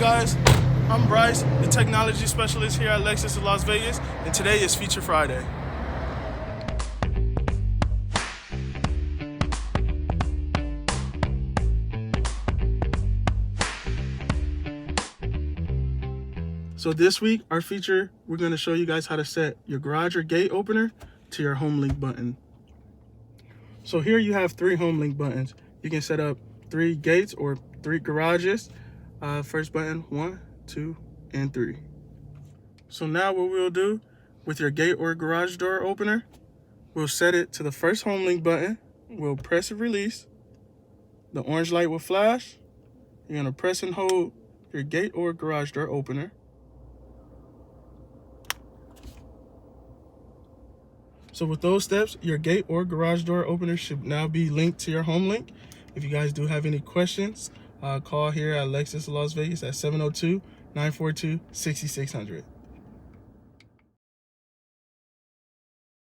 guys? I'm Bryce, the technology specialist here at Lexus of Las Vegas, and today is Feature Friday. So this week, our feature, we're going to show you guys how to set your garage or gate opener to your Homelink button. So here you have 3 Homelink buttons. You can set up 3 gates or 3 garages. First button, 1, 2, and 3. So now what we'll do with your gate or garage door opener, we'll set it to the first Homelink button. We'll press and release. The orange light will flash. You're going to press and hold your gate or garage door opener. So with those steps, your gate or garage door opener should now be linked to your Homelink. If you guys do have any questions, call here at Lexus of Las Vegas at 702-942-6600.